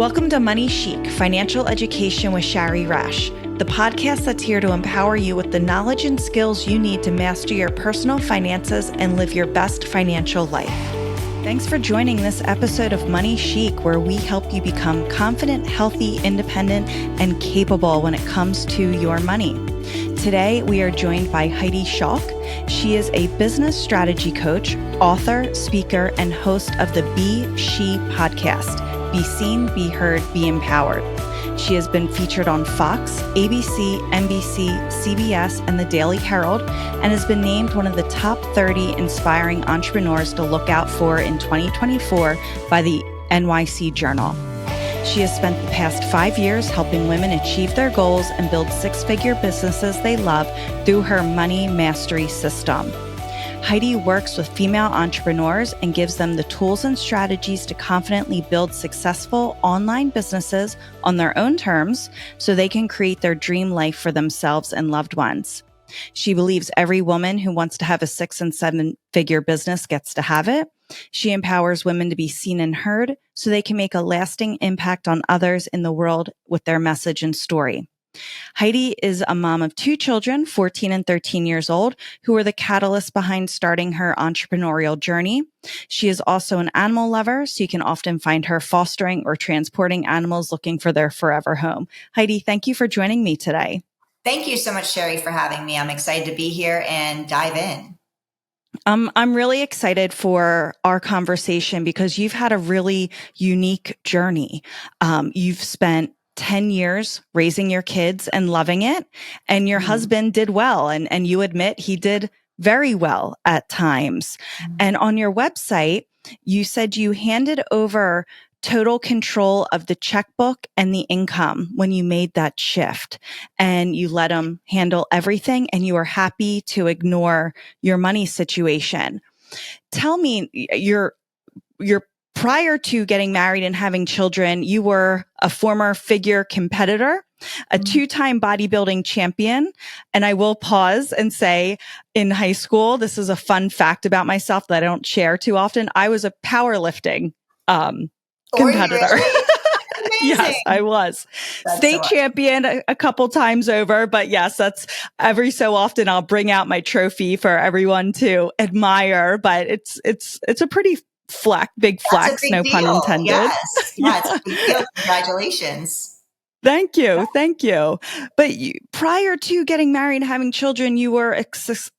Welcome to Money Chic, Financial Education with Shari Resch, the podcast that's here to empower you with the knowledge and skills you need to master your personal finances and live your best financial life. Thanks for joining this episode of Money Chic, where we help you become confident, healthy, independent, and capable when it comes to your money. Today, we are joined by Heidi Schalk. She is a business strategy coach, author, speaker, and host of the Be She podcast. Be seen, be heard, be empowered. She has been featured on Fox, ABC, NBC, CBS, and the Daily Herald, and has been named one of the top 30 inspiring entrepreneurs to look out for in 2024 by the NYC Journal. She has spent the past 5 years helping women achieve their goals and build six-figure businesses they love through her money mastery system. Heidi works with female entrepreneurs and gives them the tools and strategies to confidently build successful online businesses on their own terms so they can create their dream life for themselves and loved ones. She believes every woman who wants to have a 6- and 7-figure business gets to have it. She empowers women to be seen and heard so they can make a lasting impact on others in the world with their message and story. Heidi is a mom of 2 children, 14 and 13 years old, who were the catalyst behind starting her entrepreneurial journey. She is also an animal lover, so you can often find her fostering or transporting animals looking for their forever home. Heidi, thank you for joining me today. Thank you so much, Sherry, for having me. I'm excited to be here and dive in. I'm really excited for our conversation because you've had a really unique journey. You've spent 10 years raising your kids and loving it. And your husband did well. And you admit he did very well at times. And on your website, you said you handed over total control of the checkbook and the income when you made that shift. And you let him handle everything and you were happy to ignore your money situation. Tell me, your prior to getting married and having children, you were a former figure competitor, a 2-time bodybuilding champion. And I will pause and say, in high school, this is a fun fact about myself that I don't share too often. I was a powerlifting competitor. Really? Yes, I was. That's state champion a couple times over, but yes, that's every so often I'll bring out my trophy for everyone to admire, but it's a pretty big flex, no pun intended. Yes, it's a big deal. Congratulations. Thank you. But prior to getting married and having children, you were a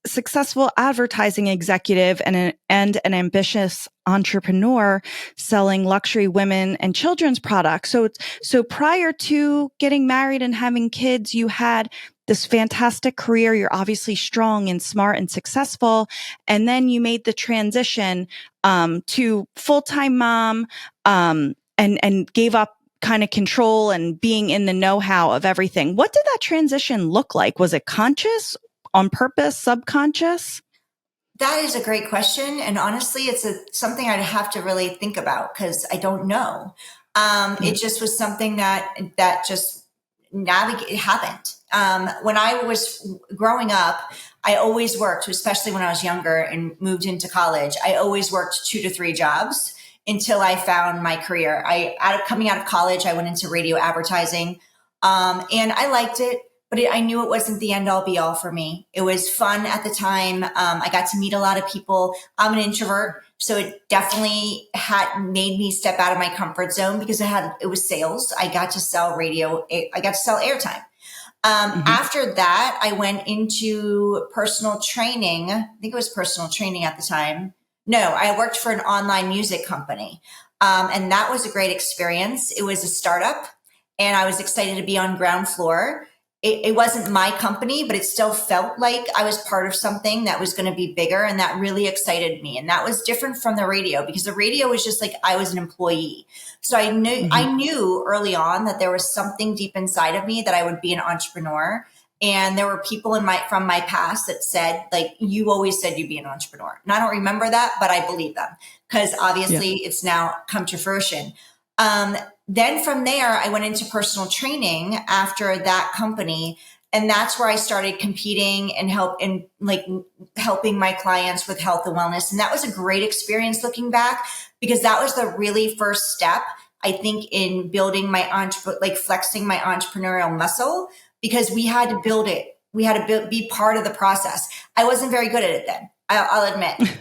successful advertising executive and an ambitious entrepreneur selling luxury women and children's products. So prior to getting married and having kids, you had this fantastic career. You're obviously strong and smart and successful. And then you made the transition to full-time mom and gave up kind of control and being in the know-how of everything. What did that transition look like? Was it conscious, on purpose, subconscious? That is a great question. And honestly, it's something I'd have to really think about because I don't know. It just was something that just happened. When I was growing up, I always worked, especially when I was younger and moved into college. I always worked 2 to 3 jobs until I found my career. Coming out of college, I went into radio advertising, and I liked it, but I knew it wasn't the end all be all for me. It was fun at the time. I got to meet a lot of people. I'm an introvert, so it definitely had made me step out of my comfort zone because it was sales. I got to sell radio. I got to sell airtime. After that, I went into personal training. I think it was personal training at the time. No, I worked for an online music company. And that was a great experience. It was a startup and I was excited to be on ground floor. It wasn't my company, but it still felt like I was part of something that was going to be bigger. And that really excited me. And that was different from the radio because the radio was just like I was an employee. So I knew early on that there was something deep inside of me that I would be an entrepreneur. And there were people from my past that said, like, you always said you'd be an entrepreneur. And I don't remember that, but I believe them because obviously it's now come to fruition. Then from there, I went into personal training after that company. And that's where I started competing and helping my clients with health and wellness. And that was a great experience looking back because that was the really first step I think, in building my flexing my entrepreneurial muscle, because we had to build it. We had to be part of the process. I wasn't very good at it then. I'll admit.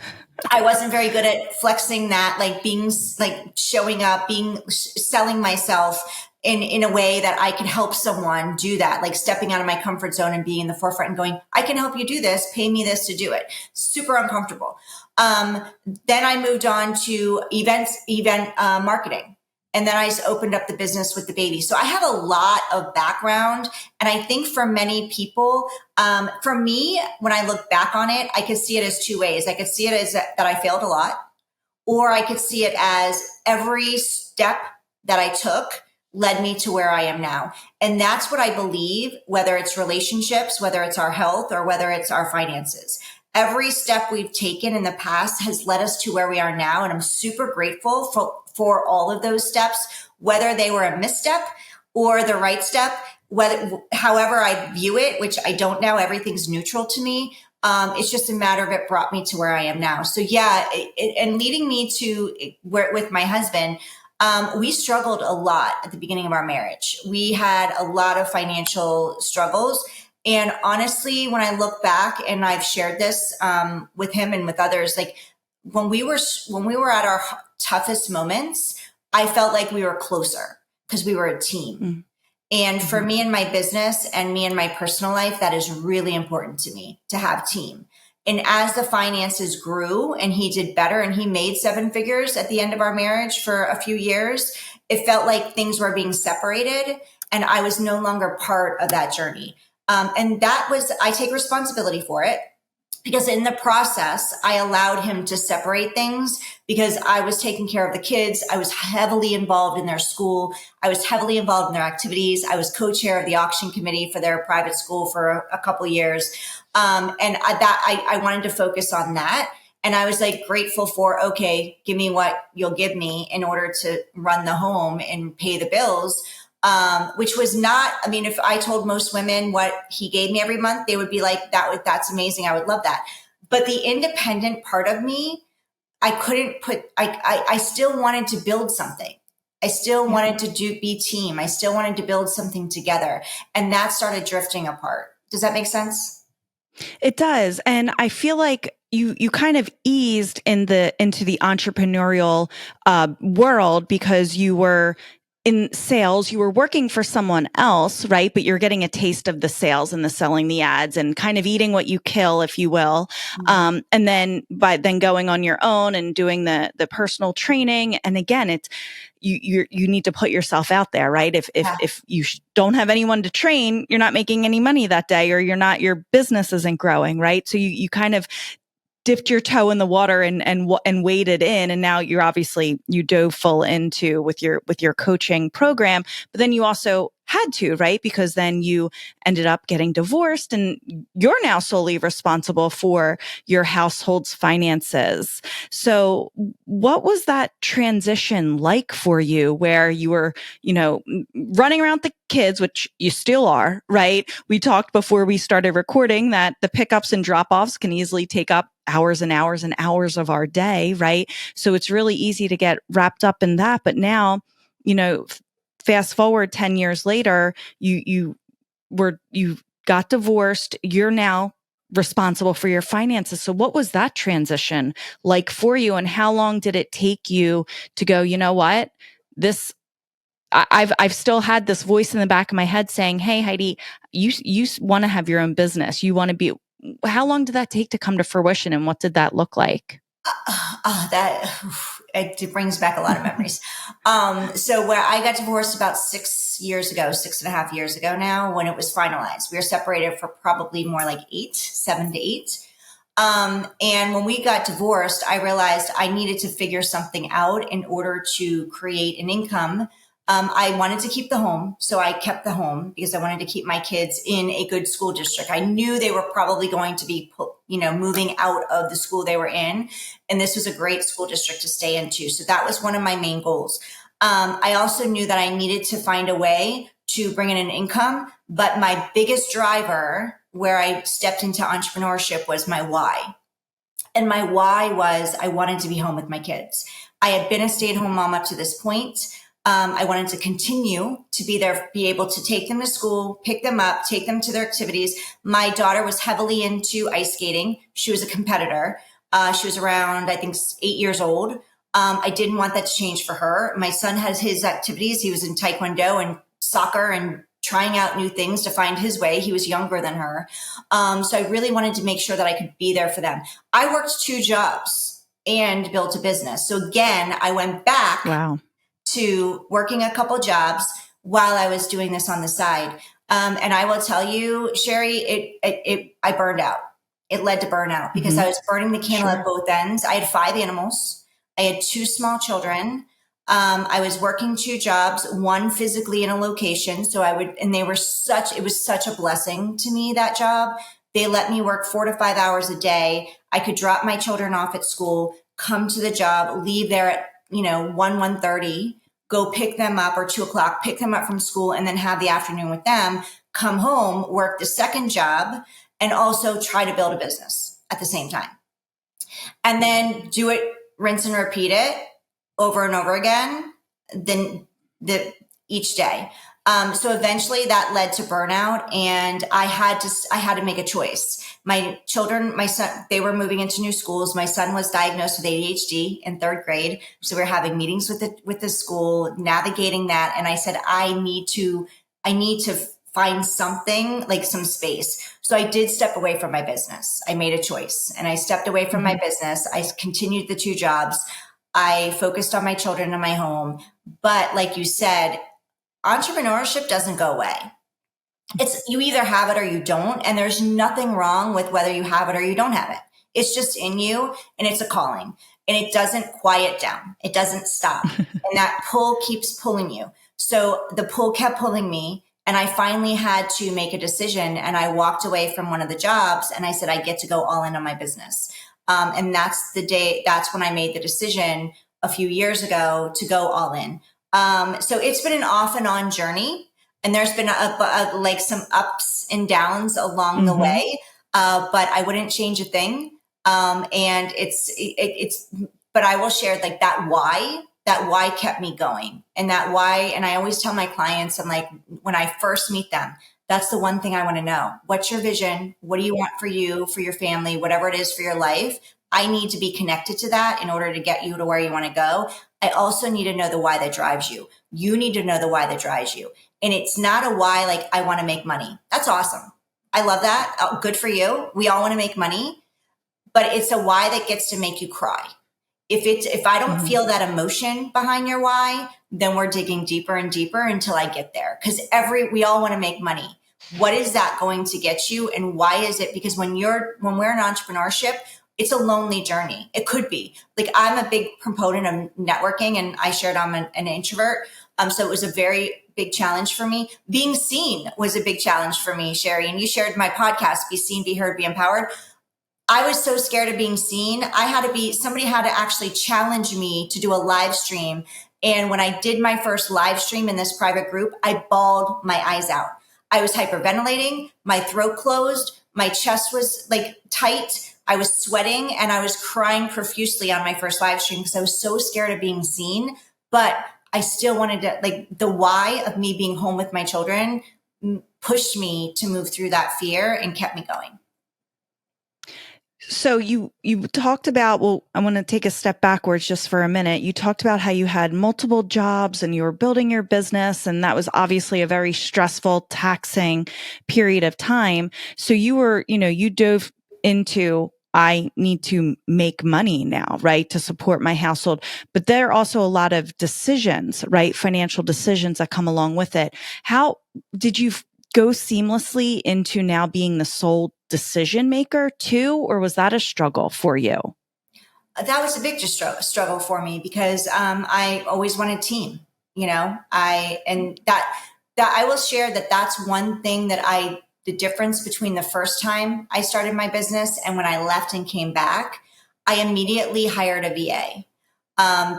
I wasn't very good at flexing that, like being like showing up, selling myself in a way that I could help someone do that, like stepping out of my comfort zone and being in the forefront and going, I can help you do this. Pay me this to do it. Super uncomfortable. Then I moved on to event marketing. And then I just opened up the business with the baby. So I have a lot of background. And I think for many people, for me, when I look back on it, I could see it as two ways. I could see it as that I failed a lot, or I could see it as every step that I took led me to where I am now. And that's what I believe, whether it's relationships, whether it's our health, or whether it's our finances. Every step we've taken in the past has led us to where we are now. And I'm super grateful for all of those steps, whether they were a misstep or the right step, however I view it, which I don't know, everything's neutral to me. It's just a matter of it brought me to where I am now. So yeah, and leading me to where with my husband, we struggled a lot at the beginning of our marriage. We had a lot of financial struggles. And honestly, when I look back, and I've shared this with him and with others, like when we were at our toughest moments, I felt like we were closer because we were a team. Mm-hmm. And for me in my business and me in my personal life, that is really important to me to have team. And as the finances grew and he did better and he made seven figures at the end of our marriage for a few years, it felt like things were being separated and I was no longer part of that journey. And I take responsibility for it, because in the process, I allowed him to separate things because I was taking care of the kids. I was heavily involved in their school. I was heavily involved in their activities. I was co-chair of the auction committee for their private school for a couple of years. I wanted to focus on that. And I was like grateful for, okay, give me what you'll give me in order to run the home and pay the bills. Which was not, I mean, if I told most women what he gave me every month, they would be like, that's amazing. I would love that. But the independent part of me, I still wanted to build something. I still wanted to be team. I still wanted to build something together. And that started drifting apart. Does that make sense? It does. And I feel like you kind of eased into the entrepreneurial world because you were in sales, you were working for someone else, right? But you're getting a taste of the sales and the selling the ads and kind of eating what you kill, if you will. Mm-hmm. And then going on your own and doing the personal training. And again, it's you need to put yourself out there, right? If you don't have anyone to train, you're not making any money that day, or your business isn't growing, right? So you kind of dipped your toe in the water and waded in, and now you dove full into with your coaching program, but then you also had to, right? Because then you ended up getting divorced and you're now solely responsible for your household's finances. So what was that transition like for you, where you were, running around the kids, which you still are, right? We talked before we started recording that the pickups and drop-offs can easily take up hours and hours and hours of our day, right? So it's really easy to get wrapped up in that. But now, fast forward 10 years later, you got divorced. You're now responsible for your finances. So what was that transition like for you? And how long did it take you to go, you know what? I've still had this voice in the back of my head saying, hey, Heidi, you want to have your own business. You want to be, how long did that take to come to fruition? And what did that look like? It brings back a lot of memories. So where I got divorced about 6.5 years ago now, when it was finalized, we were separated for probably more like 7 to 8. And when we got divorced, I realized I needed to figure something out in order to create an income. I wanted to keep the home. So I kept the home because I wanted to keep my kids in a good school district. I knew they were probably going to be, moving out of the school they were in. And this was a great school district to stay into. So that was one of my main goals. I also knew that I needed to find a way to bring in an income. But my biggest driver where I stepped into entrepreneurship was my why. And my why was I wanted to be home with my kids. I had been a stay-at-home mom up to this point. I wanted to continue to be there, be able to take them to school, pick them up, take them to their activities. My daughter was heavily into ice skating. She was a competitor. She was around, I think, 8 years old. I didn't want that to change for her. My son has his activities. He was in taekwondo and soccer and trying out new things to find his way. He was younger than her. So I really wanted to make sure that I could be there for them. I worked 2 jobs and built a business. So again, I went back to working a couple jobs while I was doing this on the side. And I will tell you, Sherry, I burned out. It led to burnout because I was burning the candle at both ends. I had 5 animals. I had 2 small children. I was working 2 jobs, one physically in a location. So it was such a blessing to me, that job. They let me work 4 to 5 hours a day. I could drop my children off at school, come to the job, leave there at, 1:30, go pick them up, or 2:00, pick them up from school, and then have the afternoon with them, come home, work the second job, and also try to build a business at the same time. And then do it, rinse and repeat it over and over again, then each day. So eventually that led to burnout, and I had to make a choice. My children, my son, they were moving into new schools. My son was diagnosed with ADHD in 3rd grade. So we were having meetings with the school, navigating that. And I said, I need to find something, like some space. So I did step away from my business. I made a choice, and I stepped away from my business. I continued the 2 jobs. I focused on my children and my home. But like you said, entrepreneurship doesn't go away. It's, you either have it or you don't. And there's nothing wrong with whether you have it or you don't have it. It's just in you, and it's a calling, and it doesn't quiet down. It doesn't stop. And that pull keeps pulling you. So the pull kept pulling me, and I finally had to make a decision, and I walked away from one of the jobs, and I said, I get to go all in on my business. And that's when I made the decision a few years ago to go all in. So it's been an off and on journey, and there's been like some ups and downs along the way. But I wouldn't change a thing. And but I will share, like, that why kept me going, and that why. And I always tell my clients, I'm like, when I first meet them, that's the one thing I want to know. What's your vision? What do you want for you, for your family, whatever it is for your life? I need to be connected to that in order to get you to where you want to go. I also need to know the why that drives you. You need to know the why that drives you. And it's not a why like, I want to make money. That's awesome. I love that. Oh, good for you. We all want to make money, but it's a why that gets to make you cry. If I don't feel that emotion behind your why, then we're digging deeper and deeper until I get there. Because we all want to make money. What is that going to get you? And why is it? Because when we're in entrepreneurship, it's a lonely journey. It could be. Like, I'm a big proponent of networking, and I shared I'm an introvert. So it was a very big challenge for me. Being seen was a big challenge for me, Sherry. And you shared my podcast, Be Seen, Be Heard, Be Empowered. I was so scared of being seen. Somebody had to actually challenge me to do a live stream. And when I did my first live stream in this private group, I bawled my eyes out. I was hyperventilating. My throat closed. My chest was like tight. I was sweating, and I was crying profusely on my first live stream because I was so scared of being seen. But I still wanted to, like, the why of me being home with my children pushed me to move through that fear and kept me going. So you talked about, well, I want to take a step backwards just for a minute. You talked about how you had multiple jobs and you were building your business, and that was obviously a very stressful, taxing period of time. So you were, you dove into, I need to make money now, right, to support my household. But there are also a lot of decisions, right, financial decisions that come along with it. How did you go seamlessly into now being the sole decision maker too, or was that a struggle for you? That was a big struggle for me because I always wanted team. I will share that that's one thing that the difference between the first time I started my business and when I left and came back, I immediately hired a VA.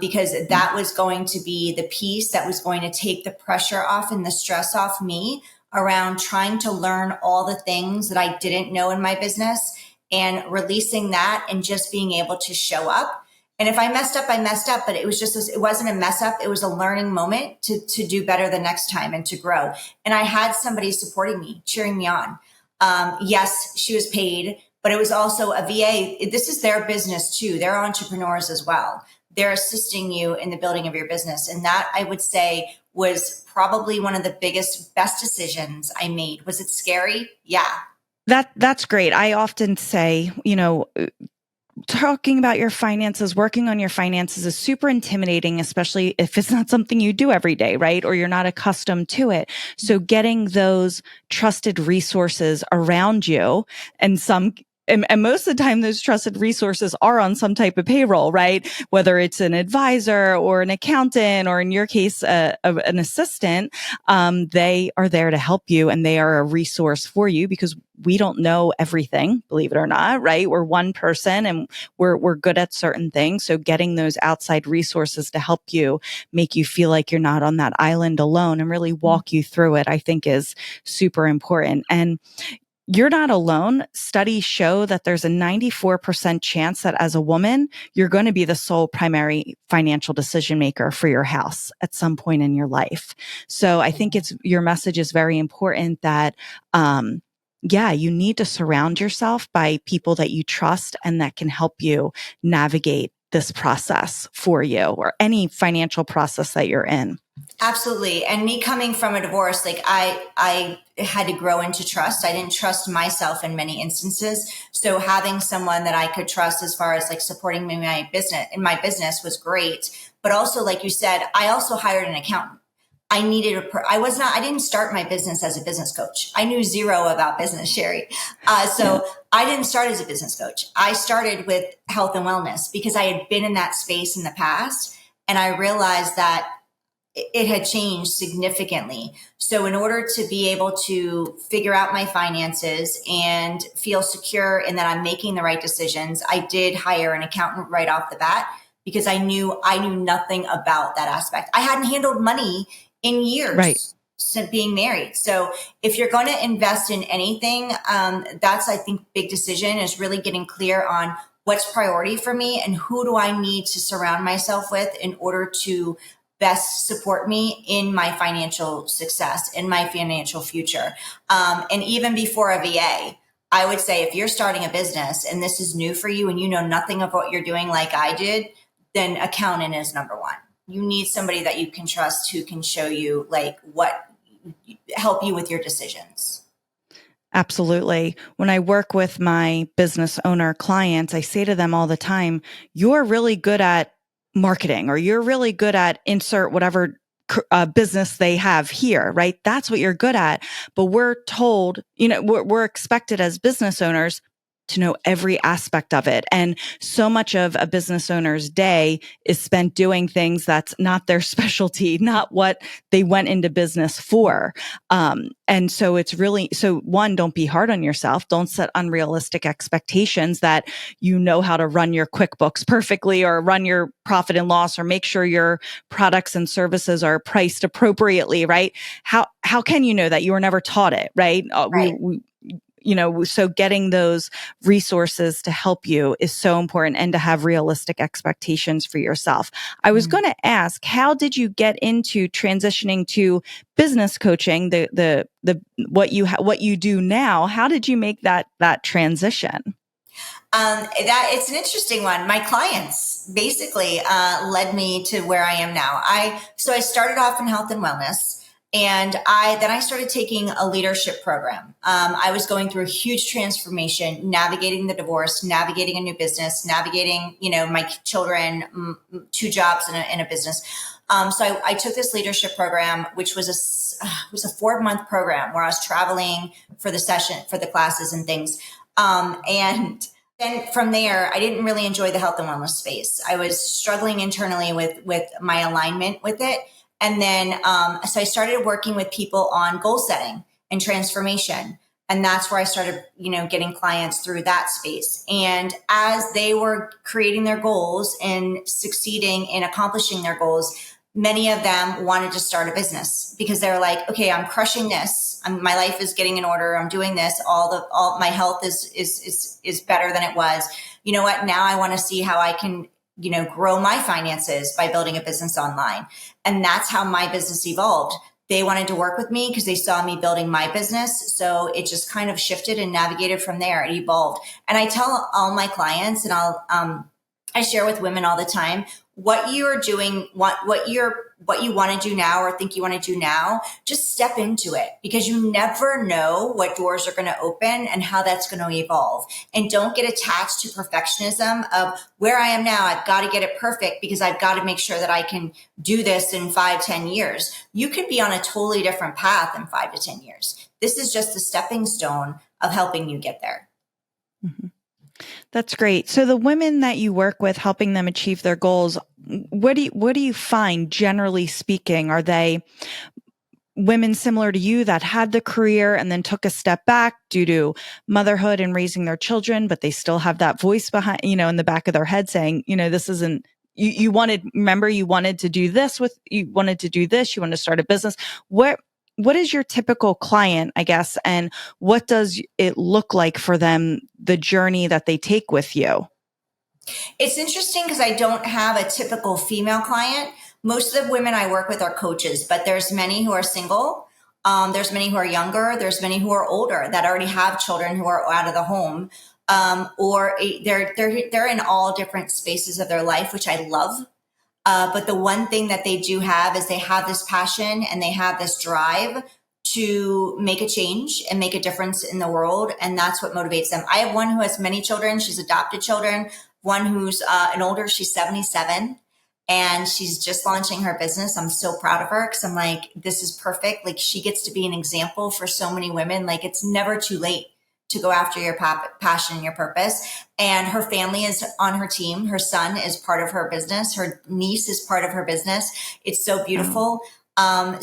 Because that was going to be the piece that was going to take the pressure off and the stress off me around trying to learn all the things that I didn't know in my business and releasing that and just being able to show up And if I messed up, I messed up, but it was just, it wasn't a mess up. It was a learning moment to do better the next time and to grow. And I had somebody supporting me, cheering me on. Yes, she was paid, but it was also a VA. This is their business too. They're entrepreneurs as well. They're assisting you in the building of your business. And that, I would say, was probably one of the biggest, best decisions I made. Was it scary? Yeah. That's great. I often say, talking about your finances, working on your finances is super intimidating, especially if it's not something you do every day, right? Or you're not accustomed to it. So getting those trusted resources around you, and most of the time, those trusted resources are on some type of payroll, right? Whether it's an advisor or an accountant, or in your case, an assistant, they are there to help you, and they are a resource for you, because we don't know everything, believe it or not, right? We're one person, and we're good at certain things. So getting those outside resources to help you, make you feel like you're not on that island alone, and really walk you through it, I think is super important. And you're not alone. Studies show that there's a 94% chance that as a woman, you're going to be the sole primary financial decision maker for your house at some point in your life. So I think your message is very important that, you need to surround yourself by people that you trust and that can help you navigate this process for you, or any financial process that you're in. Absolutely. And me coming from a divorce, like I had to grow into trust. I didn't trust myself in many instances. So having someone that I could trust as far as like supporting me in my business was great. But also, like you said, I also hired an accountant. I didn't start my business as a business coach. I knew zero about business, Sherry. So I didn't start as a business coach. I started with health and wellness because I had been in that space in the past. And I realized that it had changed significantly. So in order to be able to figure out my finances and feel secure in that I'm making the right decisions, I did hire an accountant right off the bat, because I knew nothing about that aspect. I hadn't handled money in years. Right. Since being married. So if you're going to invest in anything, that's, I think, big decision is really getting clear on what's priority for me and who do I need to surround myself with in order to best support me in my financial success, in my financial future. And even before a VA, I would say if you're starting a business and this is new for you and you know nothing of what you're doing like I did, then accountant is number one. You need somebody that you can trust who can show you help you with your decisions. Absolutely. When I work with my business owner clients, I say to them all the time, you're really good at marketing, or you're really good at insert whatever business they have here, right? That's what you're good at. But we're told, we're expected as business owners to know every aspect of it. And so much of a business owner's day is spent doing things that's not their specialty, not what they went into business for. And so one, don't be hard on yourself. Don't set unrealistic expectations that you know how to run your QuickBooks perfectly, or run your profit and loss, or make sure your products and services are priced appropriately, right? How can you know that? You were never taught it, right? Right. So getting those resources to help you is so important, and to have realistic expectations for yourself. I was going to ask, how did you get into transitioning to business coaching, what you do now? How did you make that transition? It's an interesting one. My clients basically led me to where I am now. So I started off in health and wellness. And then I started taking a leadership program. I was going through a huge transformation, navigating the divorce, navigating a new business, navigating, my children, 2 jobs in a business. So I took this leadership program, which was a 4-month program where I was traveling for the classes and things. And then from there, I didn't really enjoy the health and wellness space. I was struggling internally with my alignment with it. And then, so I started working with people on goal setting and transformation. And that's where I started, getting clients through that space. And as they were creating their goals and succeeding in accomplishing their goals, many of them wanted to start a business because they were like, okay, I'm crushing this. My life is getting in order. I'm doing this. All my health is better than it was. You know what? Now I want to see how I can grow my finances by building a business online. And that's how my business evolved. They wanted to work with me because they saw me building my business. So it just kind of shifted and navigated from there. It evolved. And I tell all my clients, and I share with women all the time, what you're doing, what you want to do now or think you want to do now, just step into it, because you never know what doors are going to open and how that's going to evolve. And don't get attached to perfectionism of where I am now. I've got to get it perfect because I've got to make sure that I can do this in 5-10 years. You could be on a totally different path in 5 to 10 years. This is just a stepping stone of helping you get there. Mm-hmm. That's great. So the women that you work with, helping them achieve their goals, what do you find, generally speaking? Are they women similar to you that had the career and then took a step back due to motherhood and raising their children, but they still have that voice behind, in the back of their head saying, this isn't, you wanted to do this, you wanted to start a business. What is your typical client, I guess, and what does it look like for them, the journey that they take with you? It's interesting because I don't have a typical female client. Most of the women I work with are coaches, but there's many who are single. There's many who are younger. There's many who are older that already have children who are out of the home. Or they're in all different spaces of their life, which I love. But the one thing that they do have is they have this passion and they have this drive to make a change and make a difference in the world. And that's what motivates them. I have one who has many children. She's adopted children. One who's an older, she's 77 and she's just launching her business. I'm so proud of her because I'm like, this is perfect. Like, she gets to be an example for so many women. Like, it's never too late to go after your passion and your purpose. And her family is on her team. Her son is part of her business. Her niece is part of her business. It's so beautiful. And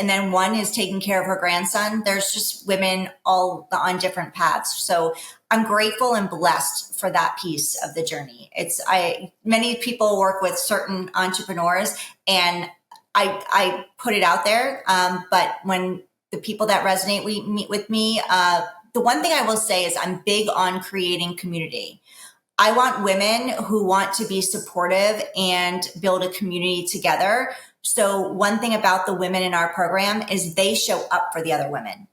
then one is taking care of her grandson. There's just women all on different paths. So I'm grateful and blessed for that piece of the journey. Many people work with certain entrepreneurs and I put it out there. But when the people that resonate with me, the one thing I will say is I'm big on creating community. I want women who want to be supportive and build a community together. So one thing about the women in our program is they show up for the other women.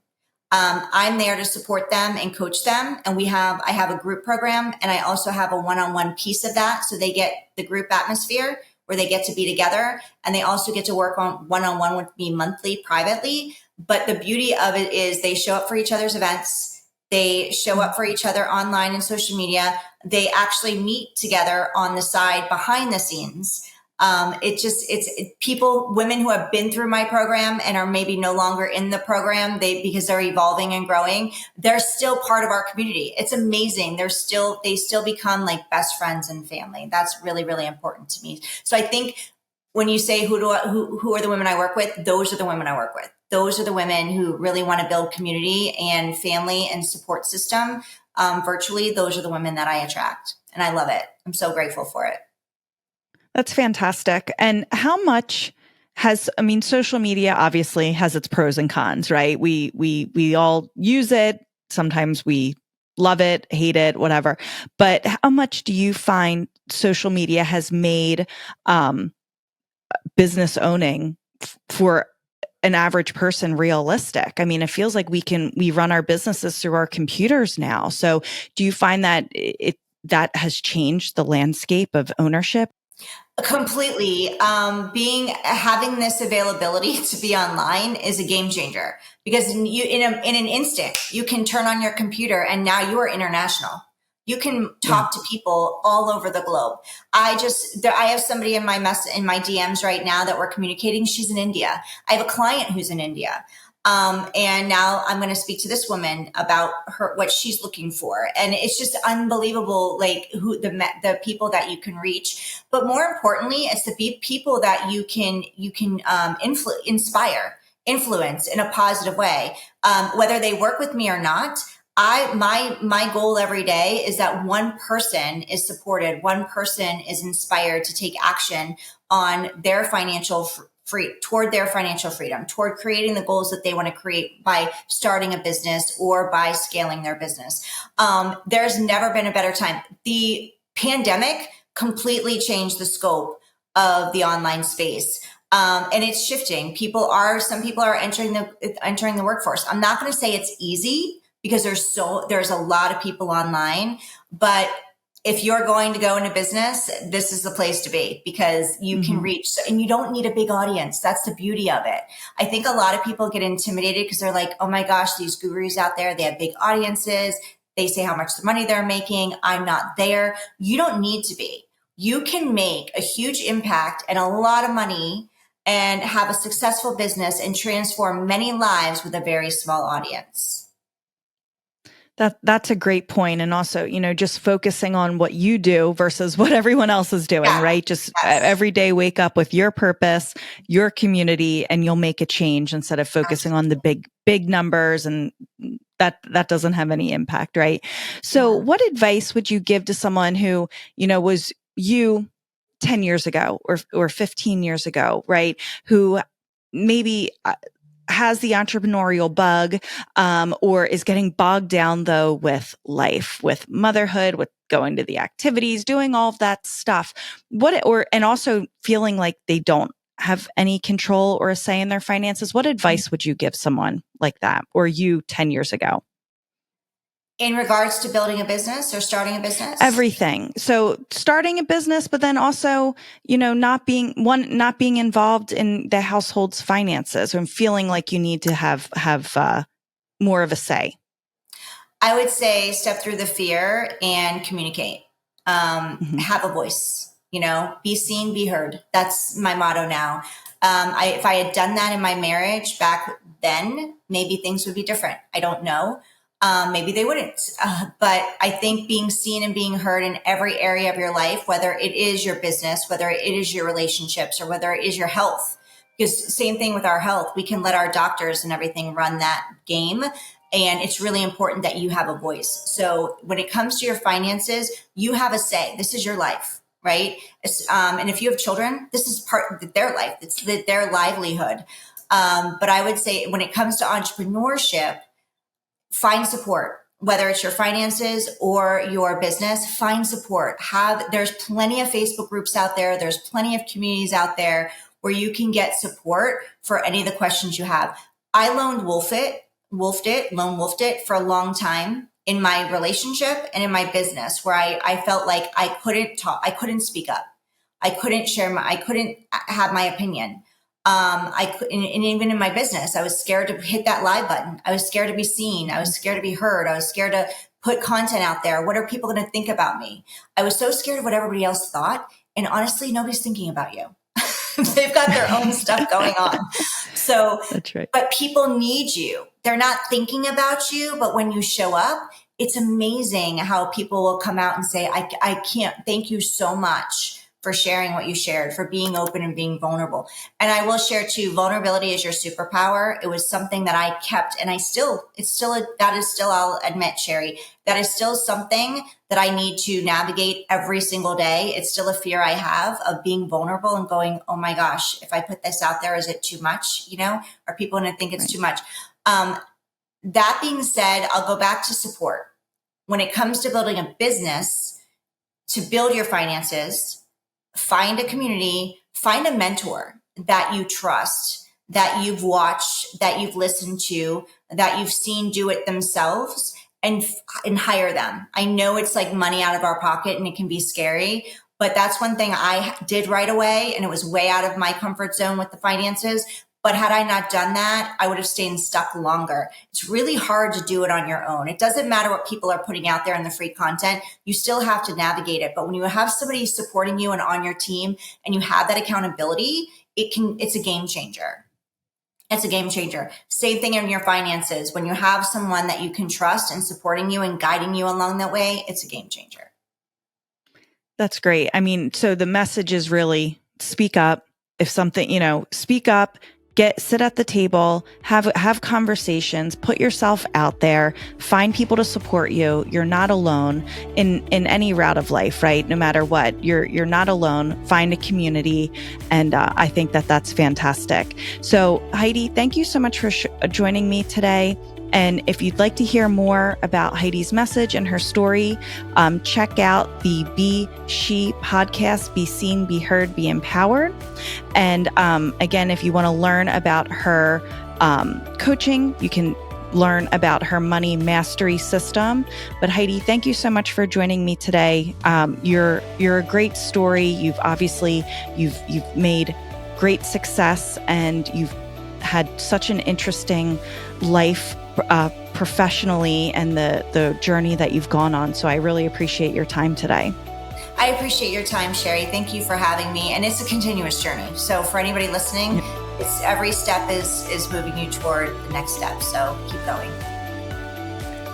I'm there to support them and coach them. And I have a group program and I also have a one-on-one piece of that. So they get the group atmosphere where they get to be together and they also get to work on one-on-one with me monthly privately. But the beauty of it is they show up for each other's events. They show up for each other online and social media. They actually meet together on the side behind the scenes. Women who have been through my program and are maybe no longer in the program, because they're evolving and growing, they're still part of our community. It's amazing. They still become like best friends and family. That's really, really important to me. So I think when you say who are the women I work with, those are the women I work with. Those are the women who really want to build community and family and support system virtually. Those are the women that I attract, and I love it. I'm so grateful for it. That's fantastic. And how much social media obviously has its pros and cons, right? We all use it. Sometimes we love it, hate it, whatever. But how much do you find social media has made business owning for an average person realistic? I mean, it feels like we run our businesses through our computers now. So do you find that that has changed the landscape of ownership? Completely. Having this availability to be online is a game changer because in an instant you can turn on your computer and now you are international. You can talk to people all over the globe. I have somebody in my DMs right now that we're communicating. She's in India. I have a client who's in India. And now I'm going to speak to this woman about what she's looking for. And it's just unbelievable, like the people that you can reach. But more importantly, it's the people that you can inspire, influence in a positive way. Whether they work with me or not, my goal every day is that one person is supported, one person is inspired to take action on their toward their financial freedom, toward creating the goals that they want to create by starting a business or by scaling their business. There's never been a better time. The pandemic completely changed the scope of the online space. And it's shifting. Some people are entering the workforce. I'm not going to say it's easy because there's a lot of people online, but if you're going to go into business, this is the place to be because you can reach, and you don't need a big audience. That's the beauty of it. I think a lot of people get intimidated because they're like, oh my gosh, these gurus out there, they have big audiences. They say how much the money they're making. I'm not there. You don't need to be. You can make a huge impact and a lot of money and have a successful business and transform many lives with a very small audience. That's a great point. And also, just focusing on what you do versus what everyone else is doing, right? Just every day wake up with your purpose, your community, and you'll make a change instead of focusing on the big numbers, and that doesn't have any impact, right? So what advice would you give to someone who, was you 10 years ago or 15 years ago, right? Who maybe has the entrepreneurial bug, or is getting bogged down though with life, with motherhood, with going to the activities, doing all of that stuff. And also feeling like they don't have any control or a say in their finances. What advice would you give someone like that, or you 10 years ago? In regards to building a business or starting a business? Everything. So starting a business, but then also, not being involved in the household's finances and feeling like you need to have more of a say. I would say step through the fear and communicate. Have a voice, be seen, be heard. That's my motto now. If I had done that in my marriage back then, maybe things would be different. I don't know. Maybe they wouldn't. But I think being seen and being heard in every area of your life, whether it is your business, whether it is your relationships, or whether it is your health, because same thing with our health, we can let our doctors and everything run that game. And it's really important that you have a voice. So when it comes to your finances, you have a say. This is your life, right? And if you have children, this is part of their life. It's their livelihood. But I would say when it comes to entrepreneurship, find support, whether it's your finances or your business, find support. There's plenty of Facebook groups out there. There's plenty of communities out there where you can get support for any of the questions you have. I lone wolfed it for a long time in my relationship and in my business, where I felt like I couldn't talk. I couldn't speak up. I couldn't I couldn't have my opinion. And even in my business, I was scared to hit that live button. I was scared to be seen. I was scared to be heard. I was scared to put content out there. What are people going to think about me? I was so scared of what everybody else thought. And honestly, nobody's thinking about you. They've got their own stuff going on. So, that's right. But people need you. They're not thinking about you, but when you show up, it's amazing how people will come out and say, I can't, thank you so much for sharing what you shared, for being open and being vulnerable. And I will share too, vulnerability is your superpower. It was something that I kept, and I'll admit, Sherry, that is still something that I need to navigate every single day. It's still a fear I have of being vulnerable and going, oh my gosh, if I put this out there, is it too much? Are people going to think it's too much? That being said, I'll go back to support. When it comes to building a business, to build your finances, find a community, find a mentor that you trust, that you've watched, that you've listened to, that you've seen do it themselves, and hire them. I know it's like money out of our pocket and it can be scary, but that's one thing I did right away. And it was way out of my comfort zone with the finances. But had I not done that, I would have stayed stuck longer. It's really hard to do it on your own. It doesn't matter what people are putting out there in the free content. You still have to navigate it. But when you have somebody supporting you and on your team and you have that accountability, it's a game changer. It's a game changer. Same thing in your finances. When you have someone that you can trust and supporting you and guiding you along that way, it's a game changer. That's great. I mean, so the message is really speak up. If something, speak up. Sit at the table, have conversations, put yourself out there, find people to support you. You're not alone in any route of life, right? No matter what, you're not alone. Find a community. And I think that's fantastic. So Heidi, thank you so much for joining me today. And if you'd like to hear more about Heidi's message and her story, check out the Be She podcast, Be Seen, Be Heard, Be Empowered. And again, if you want to learn about her coaching, you can learn about her money mastery system. But Heidi, thank you so much for joining me today. You're a great story. You've made great success, and you've had such an interesting life professionally, and the journey that you've gone on. So I really appreciate your time today. I appreciate your time, Sherry. Thank you for having me. And it's a continuous journey. So for anybody listening, it's every step is moving you toward the next step. So keep going.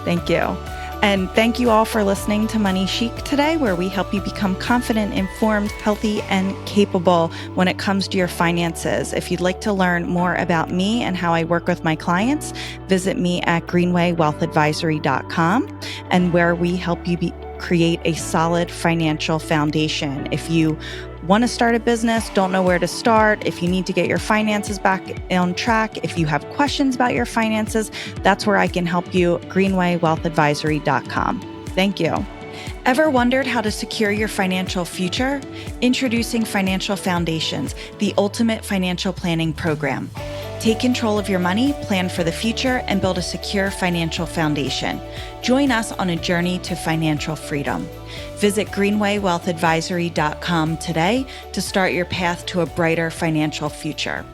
Thank you. And thank you all for listening to Money Chic today, where we help you become confident, informed, healthy, and capable when it comes to your finances. If you'd like to learn more about me and how I work with my clients, visit me at greenwaywealthadvisory.com, and where we help you create a solid financial foundation. If you want to start a business, don't know where to start, if you need to get your finances back on track, if you have questions about your finances, that's where I can help you, greenwaywealthadvisory.com. Thank you. Ever wondered how to secure your financial future? Introducing Financial Foundations, the ultimate financial planning program. Take control of your money, plan for the future, and build a secure financial foundation. Join us on a journey to financial freedom. Visit greenwaywealthadvisory.com today to start your path to a brighter financial future.